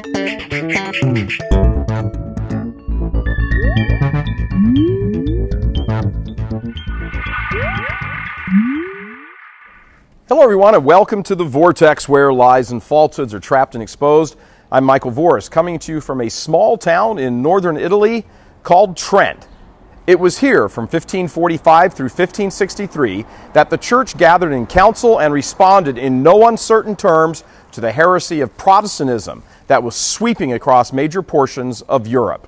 Hello everyone and welcome to the Vortex, where lies and falsehoods are trapped and exposed. I'm Michael Voris, coming to you from a small town in northern Italy called Trent. It was here from 1545 through 1563 that the church gathered in council and responded in no uncertain terms to the heresy of Protestantism that was sweeping across major portions of Europe.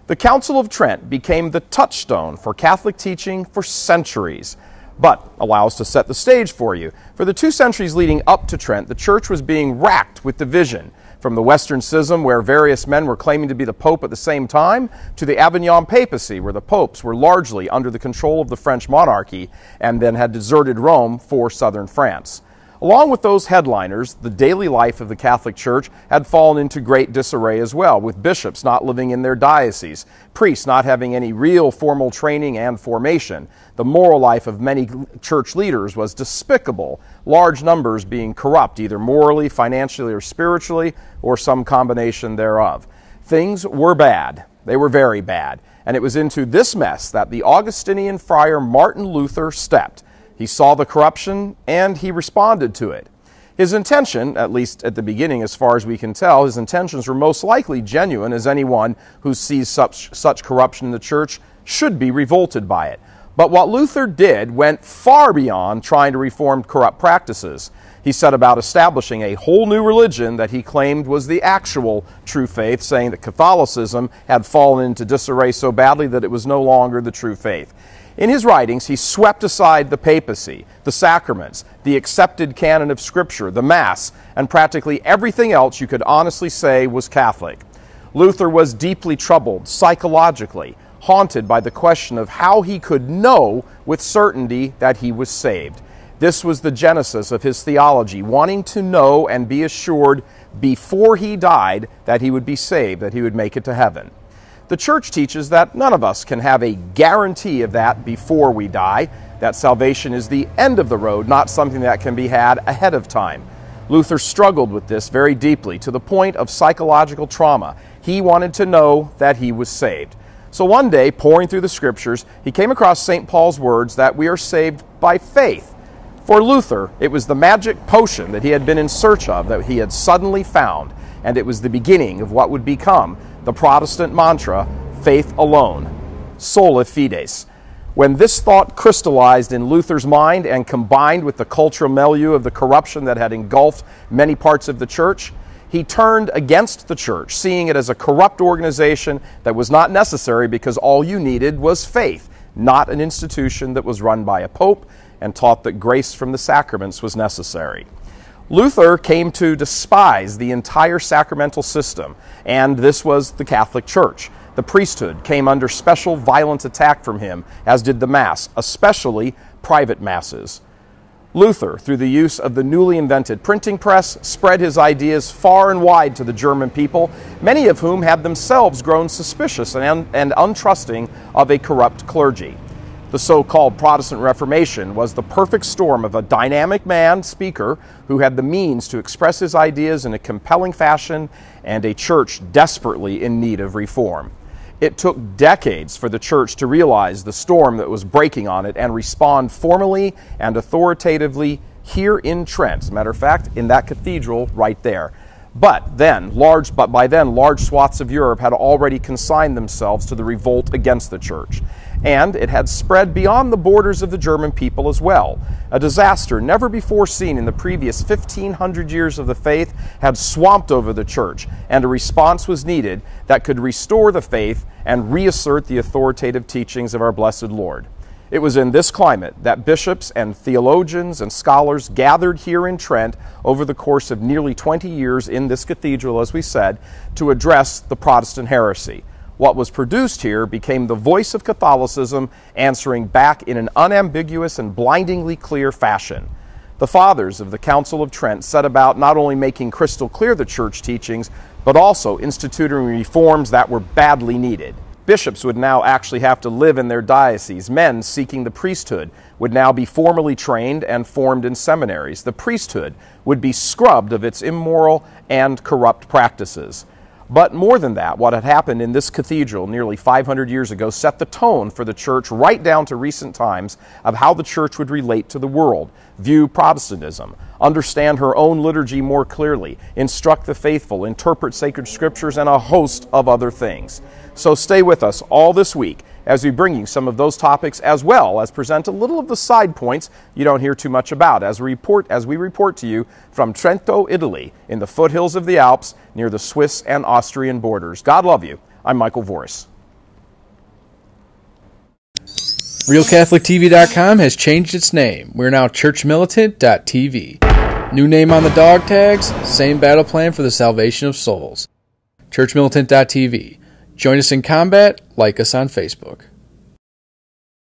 The Council of Trent became the touchstone for Catholic teaching for centuries. But allow us to set the stage for you. For the 2 centuries leading up to Trent, the church was being racked with division, from the Western Schism, where various men were claiming to be the Pope at the same time, to the Avignon papacy, where the popes were largely under the control of the French monarchy and then had deserted Rome for southern France. Along with those headliners, the daily life of the Catholic Church had fallen into great disarray as well, with bishops not living in their diocese, priests not having any real formal training and formation. The moral life of many church leaders was despicable, large numbers being corrupt, either morally, financially, or spiritually, or some combination thereof. Things were bad. They were very bad. And it was into this mess that the Augustinian friar Martin Luther stepped. He saw the corruption, and he responded to it. His intention, at least at the beginning as far as we can tell, his intentions were most likely genuine, as anyone who sees such corruption in the church should be revolted by it. But what Luther did went far beyond trying to reform corrupt practices. He set about establishing a whole new religion that he claimed was the actual true faith, saying that Catholicism had fallen into disarray so badly that it was no longer the true faith. In his writings, he swept aside the papacy, the sacraments, the accepted canon of Scripture, the Mass, and practically everything else you could honestly say was Catholic. Luther was deeply troubled, psychologically, haunted by the question of how he could know with certainty that he was saved. This was the genesis of his theology, wanting to know and be assured before he died that he would be saved, that he would make it to heaven. The church teaches that none of us can have a guarantee of that before we die, that salvation is the end of the road, not something that can be had ahead of time. Luther struggled with this very deeply, to the point of psychological trauma. He wanted to know that he was saved. So one day, poring through the Scriptures, he came across St. Paul's words that we are saved by faith. For Luther, it was the magic potion that he had been in search of that he had suddenly found, and it was the beginning of what would become the Protestant mantra, faith alone, sola fides. When this thought crystallized in Luther's mind and combined with the cultural milieu of the corruption that had engulfed many parts of the church, he turned against the church, seeing it as a corrupt organization that was not necessary because all you needed was faith, not an institution that was run by a pope and taught that grace from the sacraments was necessary. Luther came to despise the entire sacramental system, and this was the Catholic Church. The priesthood came under special violent attack from him, as did the Mass, especially private Masses. Luther, through the use of the newly invented printing press, spread his ideas far and wide to the German people, many of whom had themselves grown suspicious and untrusting of a corrupt clergy. The so-called Protestant Reformation was the perfect storm of a dynamic man, speaker, who had the means to express his ideas in a compelling fashion, and a church desperately in need of reform. It took decades for the church to realize the storm that was breaking on it and respond formally and authoritatively here in Trent. As a matter of fact, in that cathedral right there. But by then, large swaths of Europe had already consigned themselves to the revolt against the church. And it had spread beyond the borders of the German people as well. A disaster never before seen in the previous 1,500 years of the faith had swamped over the church, and a response was needed that could restore the faith and reassert the authoritative teachings of our blessed Lord. It was in this climate that bishops and theologians and scholars gathered here in Trent over the course of nearly 20 years in this cathedral, as we said, to address the Protestant heresy. What was produced here became the voice of Catholicism, answering back in an unambiguous and blindingly clear fashion. The fathers of the Council of Trent set about not only making crystal clear the church teachings, but also instituting reforms that were badly needed. Bishops would now actually have to live in their dioceses. Men seeking the priesthood would now be formally trained and formed in seminaries. The priesthood would be scrubbed of its immoral and corrupt practices. But more than that, what had happened in this cathedral nearly 500 years ago set the tone for the church right down to recent times of how the church would relate to the world, view Protestantism, understand her own liturgy more clearly, instruct the faithful, interpret sacred scriptures, and a host of other things. So stay with us all this week as we bring you some of those topics, as well as present a little of the side points you don't hear too much about as we report to you from Trento, Italy, in the foothills of the Alps near the Swiss and Austrian borders. God love you. I'm Michael Voris. RealCatholicTV.com has changed its name. We're now ChurchMilitant.tv. New name on the dog tags, same battle plan for the salvation of souls. ChurchMilitant.tv. Join us in combat, like us on Facebook.